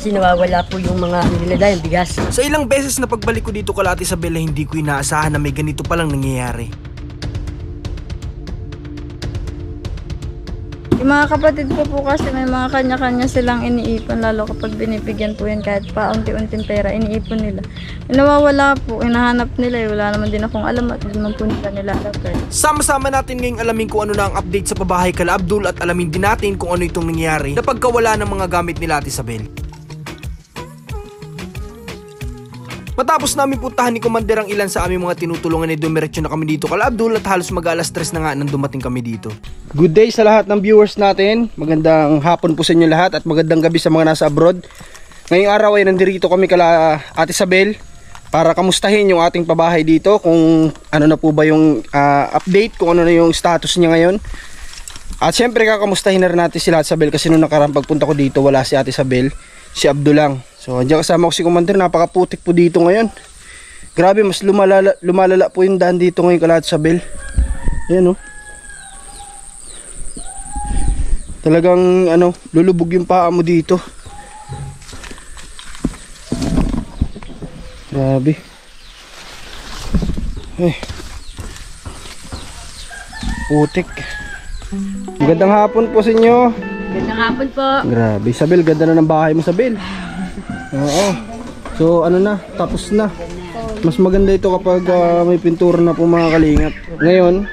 Kasi nawawala po yung mga nila dahil bigas. Sa ilang beses na pagbalik ko dito kala Ate Isabel, hindi ko inaasahan na may ganito palang nangyayari. Yung mga kapatid ko po kasi may mga kanya-kanya silang iniipon, lalo kapag binibigyan po yan kahit pa unti-unting pera, iniipon nila. Nawawala po, hinahanap nila, wala naman din akong alam at naman po nila nilalagay. Sama-sama natin ngayong alamin kung ano na ang update sa pabahay kala Abdul at alamin din natin kung ano itong nangyayari na pagkawala ng mga gamit nila Ate Isabel. Matapos namin puntahan ni Commander ang ilan sa aming mga tinutulungan ay dumiretso na kami dito kala Abdul at halos mag-alas 3 na nga nang dumating kami dito. Good day sa lahat ng viewers natin. Magandang hapon po sa inyo lahat at magandang gabi sa mga nasa abroad. Ngayong araw ay nandito kami kala Ate Isabel para kamustahin yung ating pabahay dito, kung ano na po ba yung update, kung ano na yung status niya ngayon. At syempre kakamustahin na rin natin si Ate Isabel kasi nung nakarang pagpunta ko dito wala si Ate Isabel, si Abdul lang. So andiyan kasama ko si Commander, napakaputik po dito ngayon. Grabe, mas lumalala po yung daan dito ngayon kala Ate Isabel. Ayan o. Talagang lulubog yung paa mo dito. Grabe. Ay. Putik. Magandang hapon po sa inyo. Magandang hapon po. Grabe, Isabel, ganda na ng bahay mo, Isabel. Oo. So tapos na. Mas maganda ito kapag may pintura na po mga kalingap. Ngayon,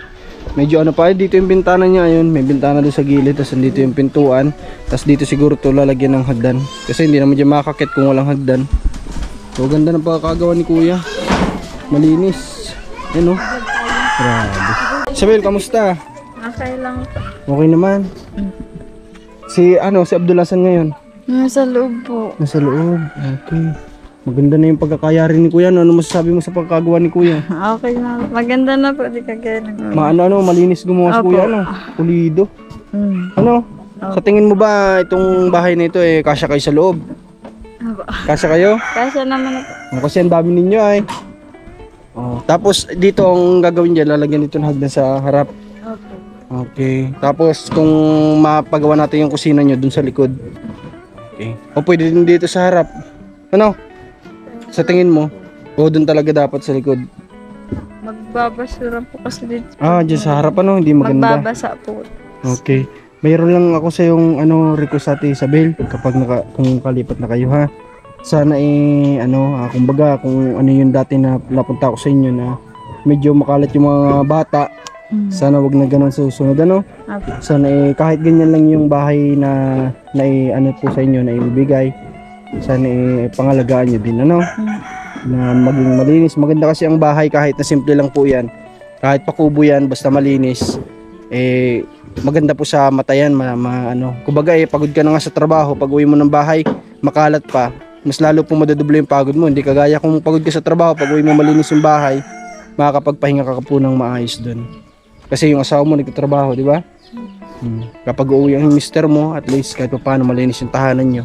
medyo pa, dito yung bintana niya, ayun, may bintana doon sa gilid, tapos dito yung pintuan, tapos dito siguro to lalagyan ng hagdan. Kasi hindi naman dyan makakakit kung walang hagdan. So ganda ng pagkakagawa ni Kuya. Malinis. Ayun o. Grabe. Isabel, kamusta? Okay lang po. Okay naman. Si Abdul Hasan ngayon? Nasa loob po. Nasa loob. Okay. Maganda na yung pagkakayari ni Kuya. Ano masasabi mo sa pagkagawa ni Kuya? Okay na. Maganda na po. Di kagaya ng... Malinis gumawa si Kuya, pulido. Sa tingin mo ba itong bahay na ito kasya kayo sa loob? Kasya kayo? Kasya naman na po. Kasi ang dami ninyo ay. Tapos dito ang gagawin dyan, lalagyan dito ng hagdan sa harap. Okay. Tapos kung mapagawa natin yung kusina nyo dun sa likod. Okay. O pwede din dito sa harap. Sa tingin mo? O dun talaga dapat sa likod? Magbabasura po kasi dito. Dyan sa harap hindi maganda. Magbabasa po. Okay. Mayroon lang ako sa yung request sa Ate Isabel kapag kung kalipat na kayo ha. Sana kumbaga kung ano yung dati na napunta ko sa inyo na medyo makalat yung mga bata. Sana wag na ganoon sa susunod Sana kahit ganyan lang yung bahay na po sa inyo na ibibigay. Sana pangalagaan niyo din na maging malinis. Maganda kasi ang bahay kahit na simple lang po yan. Kahit pakubo yan basta malinis. Maganda po sa mata yan. Kumbaga pagod ka na nga sa trabaho, pag-uwi mo ng bahay, makalat pa. Mas lalo pong madadoble yung pagod mo. Hindi kagaya kung pagod ka sa trabaho, pag-uwi mo malinis yung bahay, makakapagpahinga ka po ng maayos doon. Kasi yung asawa mo nagtatrabaho, di ba? Kapag uuwi ang mister mo, at least kahit pa paano malinis yung tahanan nyo,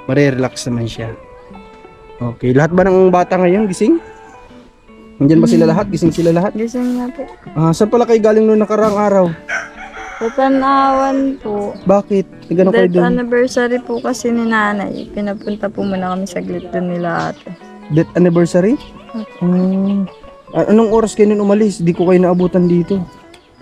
marirelax naman siya. Okay, lahat ba ng bata ngayon gising? Nandiyan ba sila lahat? Gising sila lahat? Gising na po. Saan pala kayo galing noong nakaraang araw? Sa Tanawan po. Bakit? Gano'n kayo Death doon? anniversary po kasi ni nanay. Pinapunta po muna kami saglit doon nila ate. Death anniversary? Anong oras kayo nun umalis? Di ko kayo naabutan dito.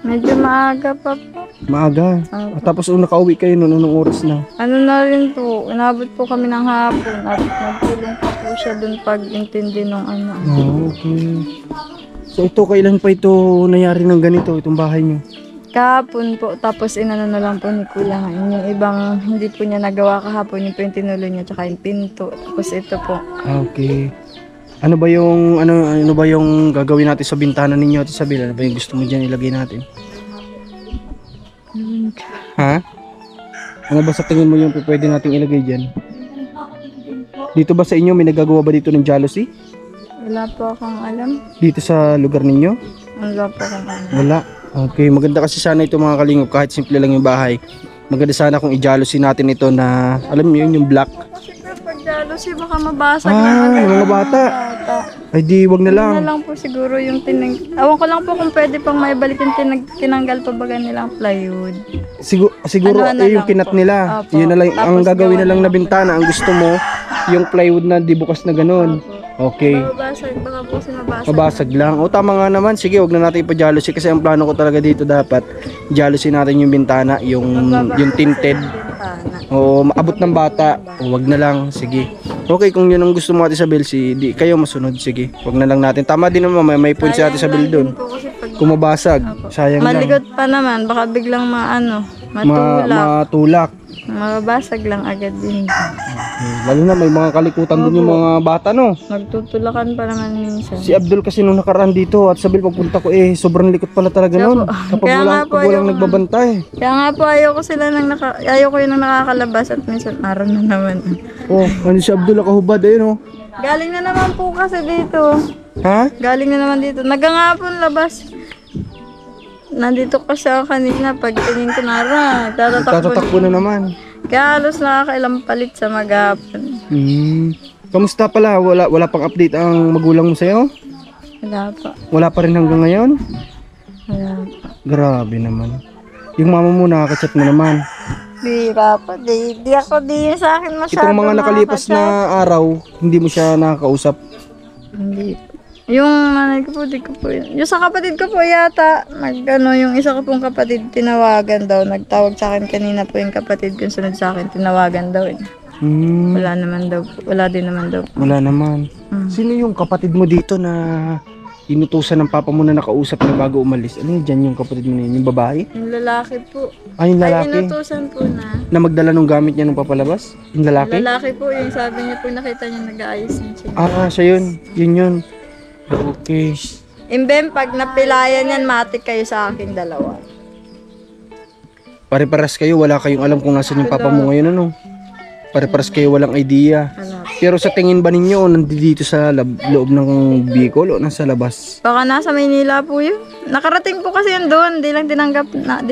Medyo maaga pa po. Maaga? Tapos nakauwi kayo nun, anong oras na? Na rin po, inabot po kami ng hapon at nagtulong pa po siya dun pag-intindi ng Okay. So ito, kailan pa ito nangyari ng ganito, itong bahay nyo? Kahapon po, tapos inano na lang po ni Kuya ngayon. Yung ibang hindi po niya nagawa kahapon, yung po yung tinuloy niya, tsaka yung pinto. Tapos ito po. Okay. Ano ba yung gagawin natin sa bintana ninyo at Isabel? Ano ba yung gusto mo dyan ilagay natin? Ha? Ano ba sa tingin mo yung pwede nating ilagay dyan? Dito ba sa inyo may nagagawa ba dito ng jealousy? Wala po akong alam. Dito sa lugar ninyo? Wala po akong alam. Wala. Okay, maganda kasi sana ito mga kalingap, kahit simple lang yung bahay. Maganda sana kung i-jealousy natin ito na, alam niyo yun, yung black. Kasi pag jealousy baka mabasag na yung mga bata. Ay di, wag na lang. Wag na lang po siguro yung Awan ko lang po kung pwede pang maibalik yung tinanggal pa baga nilang plywood. Siguro yung kinat nila. Opo. Yun na lang, Tapos ang gagawin na lang na gawa bintana, ang gusto mo, Yung plywood na di bukas na ganun. Okay. Mababasag, baka po kasi mabasag. Mabasag lang. O tama nga naman. Sige, wag na natin ipa-jealousy kasi ang plano ko talaga dito dapat jealousy natin yung bintana, yung tinted. O maabot ng bata. O wag na lang. Sige. Okay, kung yun ang gusto mo Ate Isabel, di kayo masunod. Sige. Wag na lang natin. Tama din naman, may point si Ate Isabel doon. Kung mabasag, sayang lang. Maligot pa naman, baka biglang matulak. Matulak. Mababasag lang agad din. Lalo na may mga kalikutan din yung mga bata, no? Magtutulakan pa naman minsan. Si Abdul kasi nung nakaraan dito at Isabel pagpunta ko sobrang likot pala talaga Kaya nun. po. Kapag Kaya nga walang, po, pag walang ayaw nagbabantay. Kaya nga po ayoko yun nang nakakalabas at minsan araw na naman. Oh, ano si Abdul nakahubad no? Galing na naman po kasi dito. Ha? Galing na naman dito. Nagangapon labas. Nandito ka siya kanina. Pag tingin ko na Tatatakbo na naman. Kaya halos nakakailang palit sa maghapon. Kamusta pala? Wala pang update ang magulang mo sa'yo? Wala pa. Wala pa rin hanggang ngayon? Wala pa. Grabe naman. Yung mama mo nakaka-chat mo naman. Bira pa. Di sa akin masyado. Itong mga nakalipas na araw, hindi mo siya nakakausap. Hindi. Yung nanay ko po, di ko po yun. Yung sa kapatid ko po yata, yung isa ko pong kapatid, tinawagan daw. Nagtawag sa akin kanina po yung kapatid ko, sunod sa akin, tinawagan daw. Wala naman daw po. Wala din naman daw po. Wala naman. Sino yung kapatid mo dito na inutusan ng papa mo na nakausap na bago umalis? Ano yun dyan yung kapatid mo na yun? Yung babae? Yung lalaki po. Yung lalaki? Ay, inutusan po na. Na magdala ng gamit niya nung papalabas? Yung lalaki? Yung lalaki po, yung sabi niya po, nakita niya nag-aayos niya siya. Siya yun. Yun. Okay. Imbem, pag napilayan yan, matik kayo sa aking dalawa. Pare-paras kayo, wala kayong alam kung nasan yung papa mo ngayon, ano? Pare-paras kayo, walang idea. Pero sa tingin ba ninyo, nandito sa loob ng Bicol o nasa labas? Baka nasa Maynila po yun. Nakarating po kasi yun doon. Di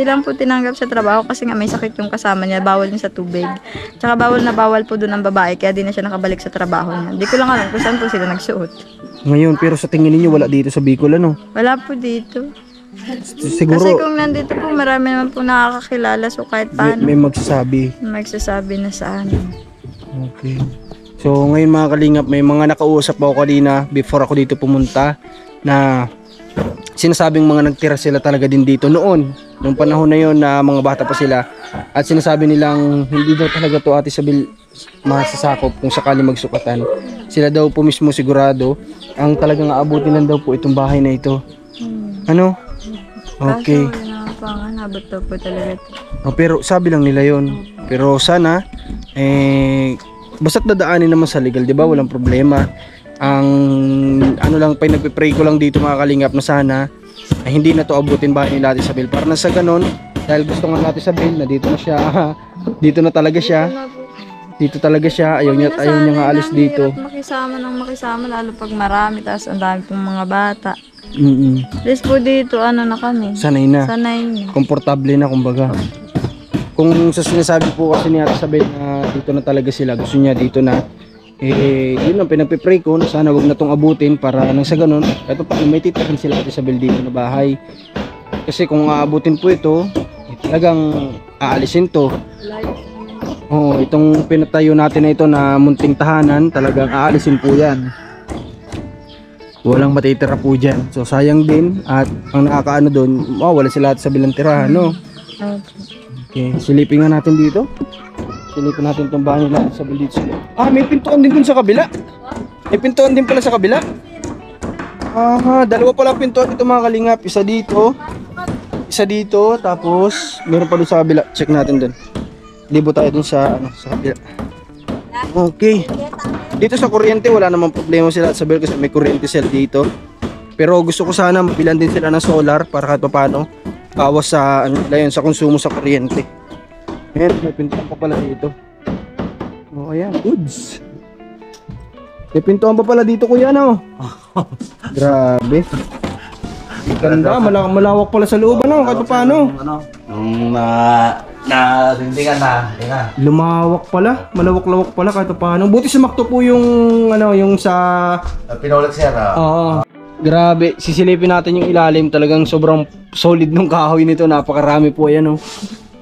lang po tinanggap sa trabaho kasi nga may sakit yung kasama niya. Bawal niya sa tubig. Tsaka bawal po doon ang babae kaya di na siya nakabalik sa trabaho niya. Di ko lang alam kung saan po sila nagsuot. Ngayon, pero sa tingin ninyo, wala dito sa Bicol, ano? Wala po dito. Siguro, Kasi kung nandito po, marami naman po nakakakilala. So kahit paano, may magsasabi. magsasabi na sa amin. Okay. So ngayon mga kalingap, may mga nakausap ako kanina before ako dito pumunta na sinasabing mga nagtira sila talaga din dito noon. Nung panahon na yon na mga bata pa sila. At sinasabi nilang hindi daw talaga to Ate Isabel masasakop kung sakali magsukatan. Sila daw po mismo sigurado ang talagang aabutin lang daw po itong bahay na ito. Ano? Okay. Kaso yun ang panganabot daw po talaga ito. Pero sabi lang nila yon. Pero sana basta't dadaanin naman sa legal, 'di ba? Walang problema. Ang ano lang pinagpe-pray ko lang dito mga kalingap na sana ay hindi na to abutin bahay ni Ate Isabel. Para na sa ganun, dahil gusto nga Ate Isabel na dito na siya, dito na talaga siya. Dito talaga siya, ayaw niya nga alis dito. Makisama lalo pag marami, tapos ang dami pong mga bata. Please po dito, ano na kami. Sanay na. Sanay na. Komportable na kumbaga. Kung sa sinasabi po kasi ni Ate Isabel na dito na talaga sila, gusto niya dito na, yun ang pinagpipray ko na sana wag na tong abutin para nang sa ganun, kahit pa may titirahin sila Ate Isabel dito na bahay. Kasi kung aabutin po ito, talagang aalisin to. Oo, itong pinatayo natin na ito na munting tahanan, talagang aalisin po yan. Walang matitira po dyan. So sayang din at ang nakakaano doon, wala sila Ate Isabel ng tirahan, no? Okay, silipin nga natin dito. Silipin natin itong bahay nila sa dito. May pintuan din dun sa kabila. May pintuan din pala sa kabila. Dalawa pala pintuan dito mga kalingap. Isa dito, tapos meron pa dun sa kabila. Check natin dun. Libo tayo dun sa kabila. Okay. Dito sa kuryente wala namang problema sila at sabi kasi may kuryente sila dito. Pero gusto ko sana mabilan din sila ng solar para kahit paano kawas sa sa konsumo sa kuryente. Meron, may pintuan pa pala dito. Ayan, goods. May pintuan pa pala dito kuya, no? Grabe. Ganda, malawak pala sa loob, ano? Kahit paano? Nung narindigan na. Lumawak pala, malawak-lawak pala kahit paano. Buti sumakto po yung yung sa Pinaulat sir. Oo. Grabe, sisilipin natin yung ilalim. Talagang sobrang solid ng kahoy nito. Napakarami po yan, oh.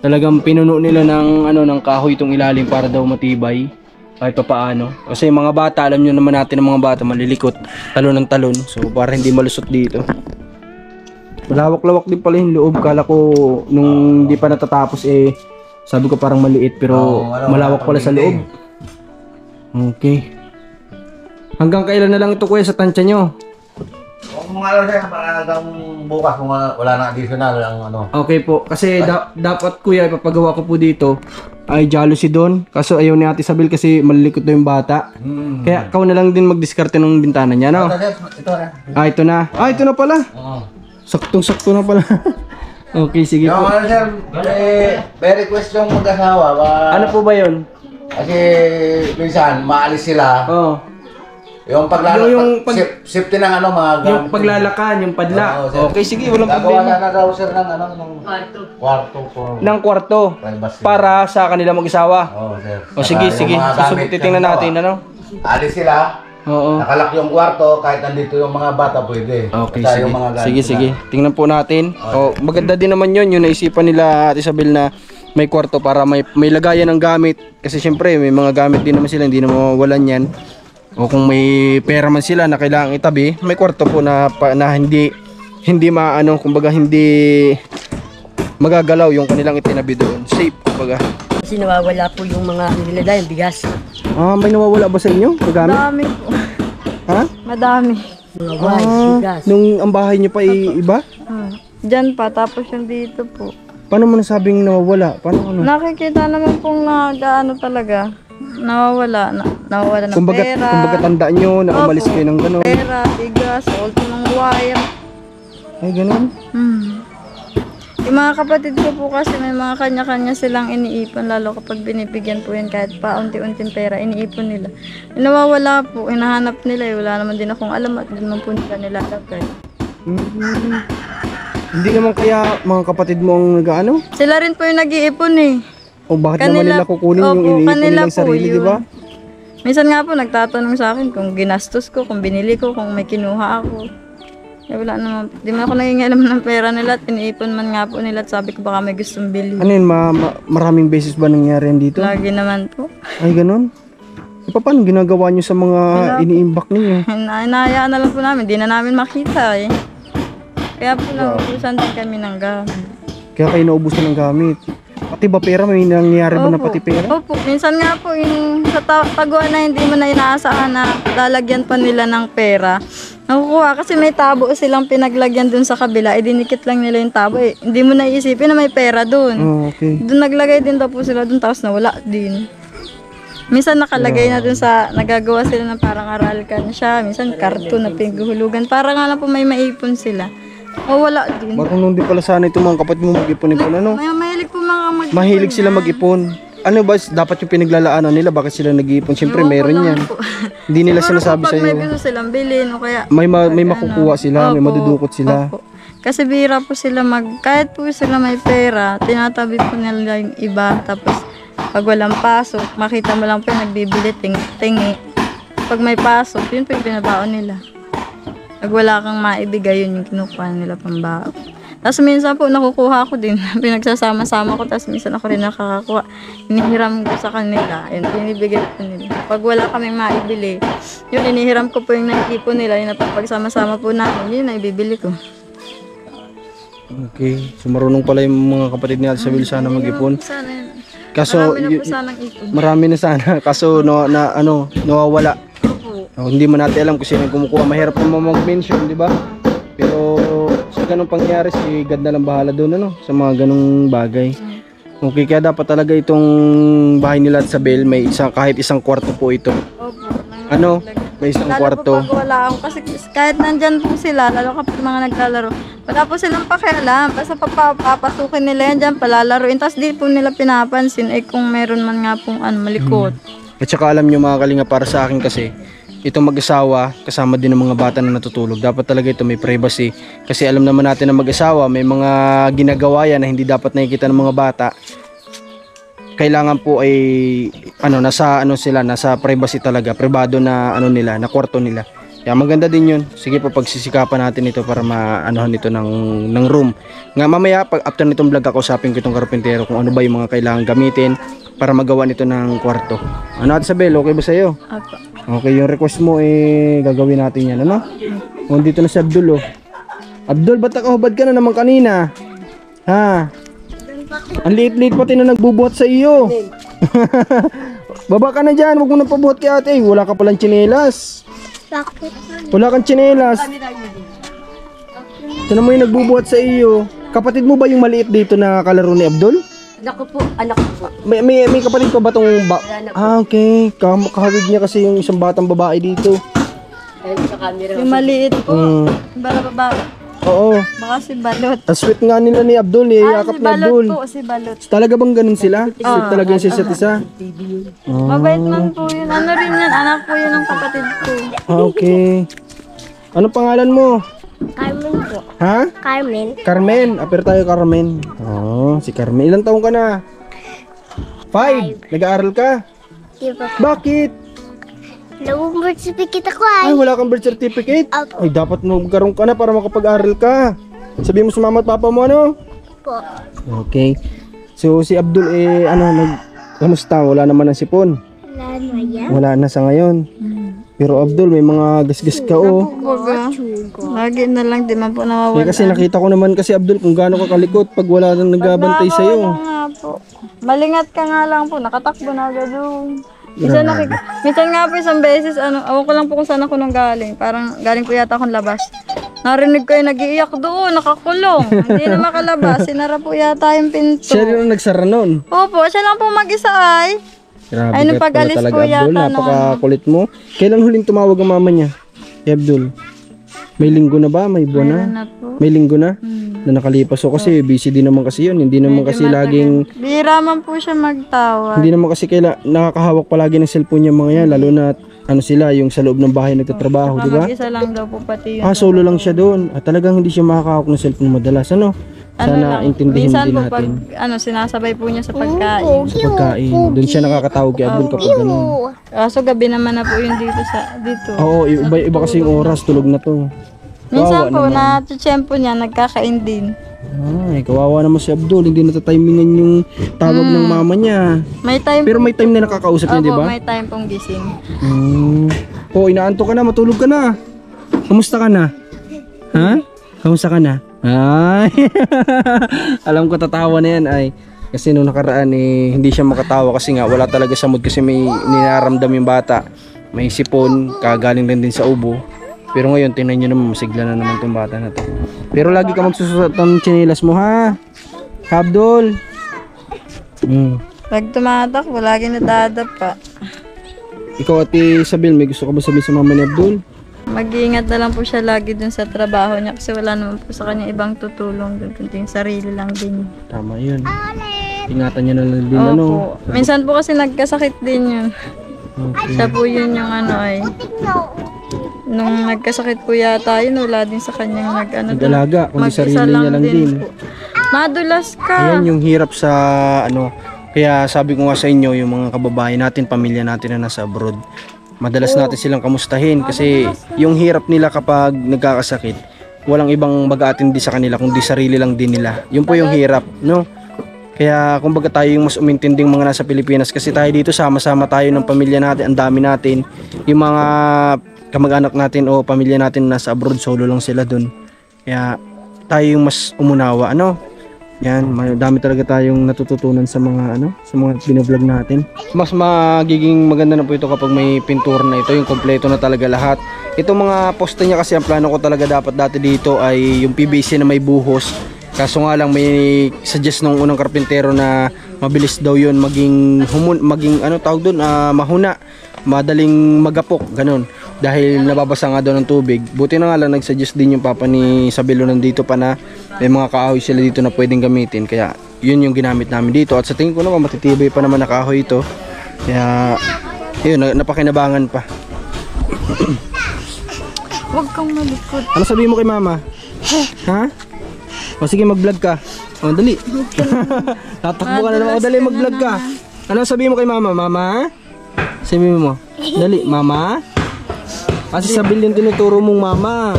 Talagang pinuno nila ng ng kahoy itong ilalim para daw matibay. kahit pa paano. Kasi yung mga bata, alam nyo naman natin ang mga bata malilikot, talon ng talon. So para hindi malusot dito. Malawak-lawak din pala yung loob. Kala ko nung di pa natatapos sabi ko parang maliit pero malawak pala sa loob. Okay. Hanggang kailan na lang ito kuya sa tansya nyo? Kung mga ano sir, hanggang bukas kung wala na additional ang ano. Okay po, kasi dapat kuya ipapagawa ko po dito ay jealousy doon. Kaso ayaw ni Ate Isabel kasi malilikot na yung bata. Kaya ikaw na lang din magdiskarte ng bintana niya, no? Ito na. Ito na. Ito na pala. Oo. Saktong-sakto na pala. Okay, sige Yung po. ano sir, may request yung mag-asawa. Ano po ba yun? Kasi minsan, maalis sila. Oh, Yung safety ng ano mga yung paglalakan, yung padla. Oo, sir. Okay, sige, walang Gagawa problema. na daw sir ng ano, ng kwarto for Ng kwarto privacy. para sa kanila mag-isawa. Oo, sir. O sige, Saka sige. yung mga gamit Titingnan ng natin, ano? Alis sila, Oo. nakalak yung kwarto, kahit nandito yung mga bata pwede. Okay, Basta sige. yung mga gamit Sige, nila. sige. Tingnan po natin. Oh, maganda din naman yun. Yung naisipan nila Ate Isabel na may kwarto para may lagayan ng gamit. Kasi syempre, may mga gamit din naman sila. Hindi na mawawalan yan. O kung may pera man sila na kailangang itabi, may kwarto po na hindi maano, kumbaga hindi magagalaw yung kanilang itinabi doon. Safe, kumbaga. Kasi nawawala po yung mga nilada, yung bigas. May nawawala ba sa inyo? Gamit? Madami po. Ha? Madami. Mga wise, bigas. Nung ang bahay niyo pa iba? Diyan pa, tapos yung dito po. Paano mo nasabing nawawala? Paano ano? Nakikita naman pong nagaano talaga. Nawawala ng pera. Kumbaga tandaan nyo na umalis Opo. kayo ng gano'n. Pera, bigas, ultimong wire. Ay, gano'n? Yung mga kapatid ko po kasi may mga kanya-kanya silang iniipon, lalo kapag binibigyan po yan kahit pa unti-unting pera, iniipon nila. Nawawala po, hinahanap nila wala naman din akong alam at din naman po nila nilalagay. Hindi naman kaya mga kapatid mo ang nag-ano? Sila rin po yung nag-iipon eh. O bakit naman nila kukunin yung Opo, iniipon kanila nilang po sarili, yun. di ba? Minsan nga po nagtatanong sa akin kung ginastos ko, kung binili ko, kung may kinuha ako. Eh wala naman, di man ako nangingialam ng pera nila at iniipon man nga po nila at sabi ko baka may gustong bili. Ano yun, maraming beses ba nangyari yan dito? Lagi naman po. Ay, gano'n? E paano ginagawa nyo sa mga iniimbak ninyo? Hinahayaan na lang po namin, di na namin makita eh. Kaya po naubusan din kami ng gamit. Kaya kayo naubusan ng gamit. Pati ba pera? May nangyayari ba na pati pera? Opo, minsan nga po yung sa taguan na hindi mo na inaasahan na lalagyan pa nila ng pera. Nakukuha kasi may tabo silang pinaglagyan dun sa kabila, dinikit lang nila yung tabo eh. Hindi mo naiisipin na may pera dun. Oh, okay. Doon naglagay din daw po sila dun tapos nawala din. Minsan nakalagay na dun sa, nagagawa sila ng parang aralkan siya, minsan karton na pinaghulugan. Para nga lang po may maipon sila. O wala din. Marunong din pala sana itong mga kapatid mo mag-ipon-ipon, ano? Mahilig po mga mag-ipon. Mahilig sila mag-ipon. Ano ba, dapat yung pinaglalaanan nila, bakit sila nag-iipon? Siyempre, Ewan ko meron lang yan. po. Hindi nila Siguro sinasabi po pag sa'yo. may gusto silang bilhin o kaya May makukuha sila, may Opo, madudukot sila. opo. Kasi bira po sila kahit po sila may pera, tinatabi po nila yung iba. Tapos pag walang pasok, makita mo lang po yung nagbibili, tingi. Pag may pasok, yun po yung binabaon nila. Pag wala kang maibigay, yun yung kinukuha nila pambaon. Tapos minsan po nakukuha ko din, pinagsasama-sama ko, tapos minsan ako rin nakakakuha. Inihiram ko sa kanila, yun, binibigay ko nila. Pag wala kaming maibili, yun, inihiram ko po yung naipon nila, yung napagsama-sama po namin, yun, naibibili ko. Okay. So marunong pala yung mga kapatid ni Ate Isabel sana mag-ipon. Sana yun. Kaso Marami na po sanang ipon. marami na sana. Kaso nawawala. Opo. Hindi man natin alam kung sino yung kumukuha. Mahirap naman mag-mention, di ba? Pero sa ganung pangyari, si God na lang bahala doon, ano? Sa mga ganung bagay. Okay, kaya dapat talaga itong bahay nila at Isabel, may kahit isang kwarto po ito. Opo. Ano? May isang Lalo kwarto. po pag wala ako, kasi kahit nandyan po sila, lalo kapag mga naglalaro, wala po silang pakialam. Basta papasukin nila yan dyan, palalaroin. Tapos di po nila pinapansin, kung meron man nga pong malikot. At saka alam nyo mga kalinga, para sa akin kasi, itong mag-asawa, kasama din ng mga bata na natutulog. Dapat talaga ito may privacy. Kasi alam naman natin na mag-asawa, may mga ginagawa yan na hindi dapat nakikita ng mga bata. Kailangan po ay nasa privacy talaga, privado na nila, na kwarto nila. Kaya maganda din 'yun. Sige po, pagsisikapan natin ito para maanohan nito ng room. Nga mamaya pag after nitong vlog, ako usapin ko itong karpentero kung ano ba yung mga kailangan gamitin para magawa nito ng kwarto. Ano Ate Isabel, okay ba sa'yo? Apo. Okay, yung request mo gagawin natin yan, ano? O, dito na si Abdul, oh. Abdul, ba't nakahubad ka na naman kanina? Ha? Ang liit-liit pati na nagbubuhat sa iyo. Baba ka na dyan, huwag mo nang pabuhat kay ate. Wala ka palang tsinelas. Wala kang tsinelas. Ito naman yung nagbubuhat sa iyo. Kapatid mo ba yung maliit dito na kalaro ni Abdul? Anak ko po, anak ko po. May kapatid pa ba tong okay. Kahawig niya kasi yung isang batang babae dito. Ayun sa camera. Yung maliit po. Bara baba. Oo. Baka si Balot. Ang sweet nga nila ni Abdul, yakap si ni Abdul. Balot po, si Balot. Talaga bang ganun sila? Sweet talaga yung isa't isa? Mabait man po yun. Ano rin yan, anak po yun ng kapatid ko. Okay. Anong pangalan mo? Carmen po. Ha? Carmen. Carmen. Apir tayo Carmen. Oh, si Carmen. Ilang taong ka na? 5. Nag-aaral ka? Di ba? Bakit? Lawang birth certificate ako Ay, wala kang birth certificate? Ay, dapat magkaroon ka na para makapag-aral ka. Sabihin mo sa mama at papa mo, ano? po. Okay. So, si Abdul, kamusta? Wala naman ang sipon. Wala na yan. Wala na sa ngayon. Pero Abdul, may mga gasgas ka, oh. Baga. Lagi na lang, di man po Eh, nawawala. kasi nakita ko naman kasi Abdul kung gaano ka kalikot pag wala nang nagbabantay Wala sa'yo. nga po. Malingat ka nga lang po, nakatakbo na agad doon. Minsan nga po isang beses, awan ko lang po kung saan ako nang galing. Parang galing po yata akong labas. Narinig ko yung nag-iiyak doon, nakakulong. Hindi na makalabas, sinara po yata yung pinto. Siya rin ang nagsara nun. Opo, siya lang po mag-isa ay. Grabe Ay, nung ka pag-alis talaga, po Abdul. yata Napakakulit mo. Kailan huling tumawag ang mama niya? Kay Abdul? May linggo na ba? May buwan na? Meron na po. May linggo na? Na nakalipas. So kasi busy din naman kasi yun. Hindi naman kasi laging... Bira man po siya magtawag. Hindi naman kasi nakakahawak palagi ng cellphone yung mga yan. Lalo na sila, yung sa loob ng bahay nagtatrabaho, di ba? Mag-isa lang daw po pati yun. Solo lang siya doon. At talagang hindi siya makakahawak ng cellphone madalas. Ano? Sana intindihin minsan din po natin. pag sinasabay po niya sa pagkain. Sa pagkain. Doon siya nakakatawag kay Abdul kapag ganun. Kaso gabi naman na po yun dito. Oo, iba kasi yung oras. Tulog na to. Minsan po na tiyempo niya nagkakain din. Ay, kawawa naman si Abdul. Hindi natatimingan yung tawag ng mama niya. May time Pero may time na nakakausap niya, di ba? may time pong gising. Oh, inaanto ka na, matulog ka na. Kamusta ka na? Ha? Kamusta ka na? Ay. Alam ko tatawa na yan ay. Kasi nung nakaraan hindi siya makatawa kasi nga wala talaga sa mood kasi may ninaramdam yung bata. May sipon, kagaling lang din sa ubo. Pero ngayon, tingnan nyo naman, masigla na naman itong bata na to. Pero lagi ka magsusuot ng tsinelas mo, ha? Abdul. Pag tumatakbo, lagi nadadapa. Ikaw, Ate Isabel, may gusto ka ba sabihin sa mama ni Abdul? Mag-iingat na lang po siya lagi dun sa trabaho niya kasi wala naman po sa kanya ibang tutulong dun, kundi yung sarili lang din. Tama yun. Ingatan niya na lang din, Opo. ano? Minsan po kasi nagkasakit din yun. Siya po yun yung nung nagkasakit po yata yun, wala din sa kanyang Nag-alaga, kundi sarili niya lang din. Po. Madulas ka. Ayan yung hirap sa kaya sabi ko nga sa inyo, yung mga kababayan natin, pamilya natin na nasa abroad, madalas natin silang kamustahin kasi yung hirap nila kapag nagkakasakit, walang ibang mag-aatindi sa kanila kundi sarili lang din nila. Yun po yung hirap, no? Kaya kumbaga tayo yung mas umintinding mga nasa Pilipinas kasi tayo dito sama-sama tayo ng pamilya natin, ang dami natin. Yung mga kamag-anak natin o pamilya natin nasa abroad, solo lang sila dun. Kaya tayo yung mas umunawa, ano? Yan, madami talaga tayong natututunan sa mga sa mga binablog natin. Mas magiging maganda na po ito kapag may pintura na ito, yung kompleto na talaga lahat. Itong mga poste niya kasi ang plano ko talaga dapat dati dito ay yung PVC na may buhos. Kaso nga lang may suggest nung unang karpintero na mabilis daw yun maging mahuna, madaling magapok, ganun. Dahil nababasa nga daw ng tubig. Buti na nga lang nagsuggest din yung papa ni Isabelo nandito pa na may mga kahoy sila dito na pwedeng gamitin. Kaya yun yung ginamit namin dito. At sa tingin ko naman matitibay pa naman na kahoy ito. Kaya yun, napakinabangan pa. Huwag kang malikot. Ano sabihin mo kay mama? Ha? O sige, mag-vlog ka. O dali. Tatakbo ka na naman. O dali, mag-vlog ka. Ano sabihin mo kay mama? Mama? Sabihin mo. Dali, mama? Kasi Isabel yung tinuturo mong mama.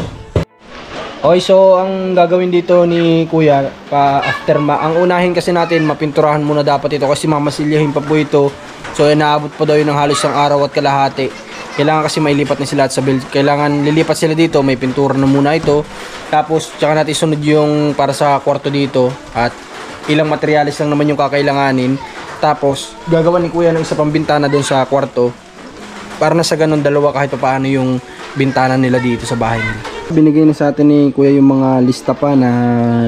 Okay, so ang gagawin dito ni Kuya, ang unahin kasi natin, mapinturahan muna dapat ito kasi mamasilyahin pa po ito. So inaabot pa daw yun ng halos isang araw at kalahati. Kailangan kasi mailipat na sila at sa build. Kailangan lilipat sila dito, may pintura na muna ito. Tapos tsaka natin sunod yung para sa kwarto dito at ilang materialis lang naman yung kakailanganin. Tapos gagawa ni Kuya ng isa pang bintana doon sa kwarto para na sa ganun dalawa kahit pa paano yung bintana nila dito sa bahay nila. Binigay na sa atin ni Kuya yung mga lista pa na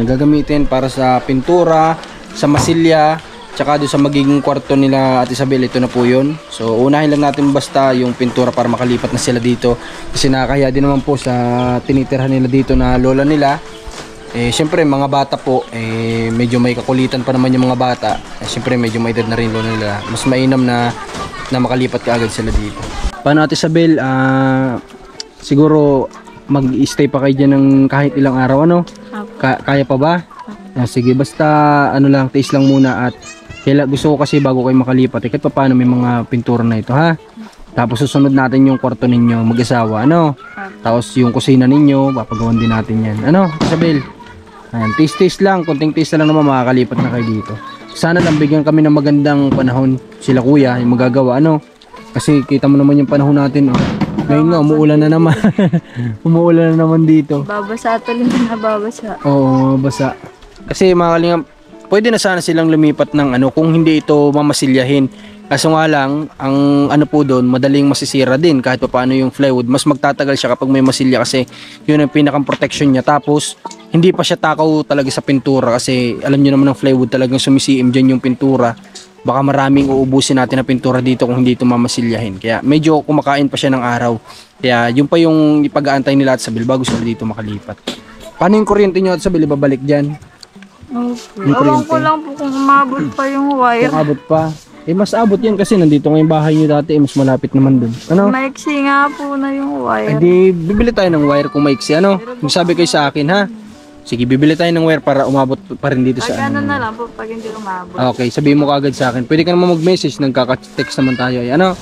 gagamitin para sa pintura, sa masilya, tsaka doon sa magiging kwarto nila at Isabel. Ito na po yun. So unahin lang natin basta yung pintura para makalipat na sila dito. Kasi nakakaya din naman po sa tinitirhan nila dito na lola nila. Siyempre mga bata po, medyo may kakulitan pa naman yung mga bata. Siyempre medyo may edad na rin lola nila. Mas mainam na makalipat ka agad sila dito. Paano Ate Isabel? Siguro mag-stay pa kayo dyan ng kahit ilang araw, ano? Kaya pa ba? Sige, basta ano lang, tiis lang muna at gusto ko kasi bago kayo makalipat, kahit pa paano may mga pintura na ito, ha? Tapos susunod natin yung kwarto ninyo mag-asawa, ano? Tapos yung kusina ninyo, papagawan din natin yan. Ano, Isabel? Ayan, tiis lang, konting tiis na lang naman makakalipat na kayo dito. Sana lang bigyan kami ng magandang panahon sila Kuya, yung magagawa, ano? Kasi kita mo naman yung panahon natin, oh. Ngayon nga, umuulan na naman. Umuulan na naman dito. Babasa tuloy na babasa. Oo, basa. Kasi mga kalingap, pwede na sana silang lumipat ng ano, kung hindi ito mamasilyahin. Kaso nga lang, ang ano po doon, madaling masisira din kahit pa paano yung plywood. Mas magtatagal siya kapag may masilya kasi yun ang pinakang protection niya. Tapos, hindi pa siya takaw talaga sa pintura kasi alam niyo naman ng plywood talagang sumisiim dyan yung pintura. Baka maraming uubusin natin na pintura dito kung hindi ito mamasilyahin. Kaya medyo kumakain pa siya ng araw. Kaya yun pa yung ipag-aantay nila at Sabil bago sila dito makalipat. Paano yung kuryente nyo at Sabil ibabalik dyan? Okay. Yung Awan kuryente. ko lang po kung umabot pa yung wire. Kung abot pa. Mas abot yan kasi nandito nga yung bahay nyo dati. Mas malapit naman dun. Ano? Maiksi nga po na yung wire. Hindi, bibili tayo ng wire kung maiksi. Ano? Yung sabi kayo sa akin, ha? Sige, bibili tayo ng wire para umabot pa rin dito sa Pag ano ano. na lang po, pag hindi umabot. Okay, sabihin mo kaagad sa akin. Pwede ka naman mag-message, nagkaka-text naman tayo. Ay, ano?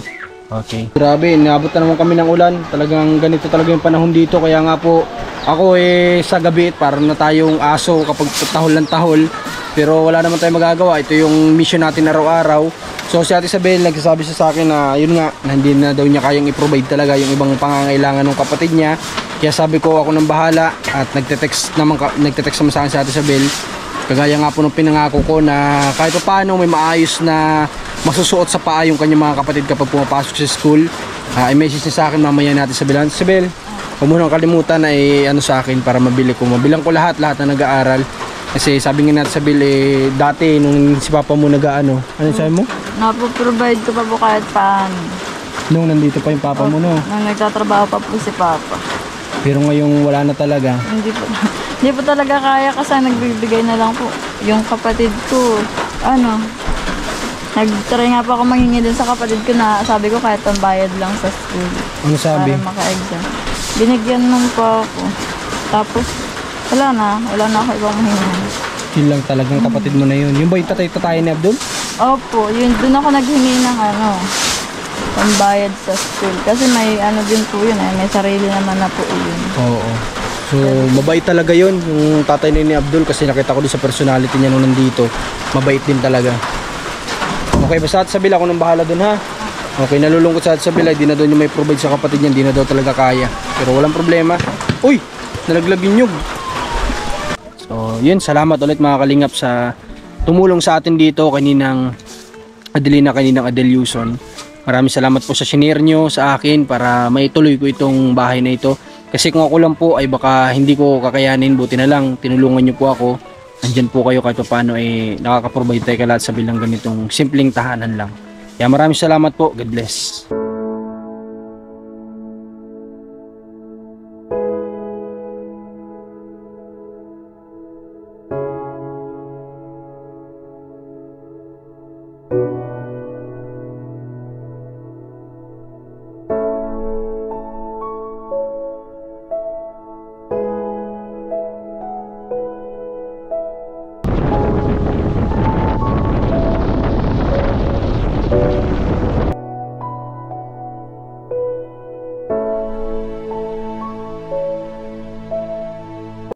Okay. Grabe, naabot na naman kami ng ulan. Talagang ganito talaga yung panahon dito. Kaya nga po, ako sa gabi, parang na tayong aso kapag tahol ng tahol. Pero wala naman tayong magagawa. Ito yung mission natin araw-araw. So si Ate Isabel, nagsasabi siya sa akin na yun nga, na hindi na daw niya kayang i-provide talaga yung ibang pangangailangan ng kapatid niya. Kaya sabi ko ako nang bahala at nagte-text naman sa akin si Ate Isabel. Kagaya nga po nung pinangako ko na kahit pa paano may maayos na masusuot sa paa yung kanyang mga kapatid kapag pumapasok sa school. I-message niya sa akin mamaya natin Isabel. Isabel, huwag mo nang kalimutan na ano sa akin para mabili ko. Mabilang ko lahat na nag-aaral. Kasi sabi nga natin Isabel, dati nung si Papa mo nag-ano, ano sabi mo? Napoprovide ko pa po kahit paano. Nung nandito pa yung Papa mo, no? Nung nagtatrabaho pa po si Papa. Pero ngayong wala na talaga. Hindi po talaga kaya kasi nagbibigay na lang po. Yung kapatid ko, nag-try nga po ako manghingi din sa kapatid ko na sabi ko kahit pambayad lang sa school. Ano sabi? Para maka-exam. Binigyan nung po ako. Tapos, wala na ako ibang mahingi. Yun lang talagang kapatid mo na yun. Yung ba yung tatay ni Abdul? Opo, yun, doon ako naghingi ng pambayad sa school. Kasi may din po yun may sarili naman na po yun. Oo. So, mabait talaga yun, yung tatay ni Abdul kasi nakita ko din sa personality niya nung nandito. Mabait din talaga. Okay, basta at Sabil ako nang bahala dun, ha? Okay, nalulungkot sa at Sabil, di na doon yung may provide sa kapatid niya, di na daw talaga kaya. Pero walang problema. Uy! Nalaglag yung nyug. So, yun, salamat ulit mga kalingap sa tumulong sa atin dito kaninang Adel Yuson. Maraming salamat po sa shinare nyo sa akin para maituloy ko itong bahay na ito. Kasi kung ako lang po ay baka hindi ko kakayanin, buti na lang tinulungan nyo po ako. Andyan po kayo kahit paano nakaka-provide tayo lahat sa bilang ganitong simpleng tahanan lang. Kaya maraming salamat po. God bless.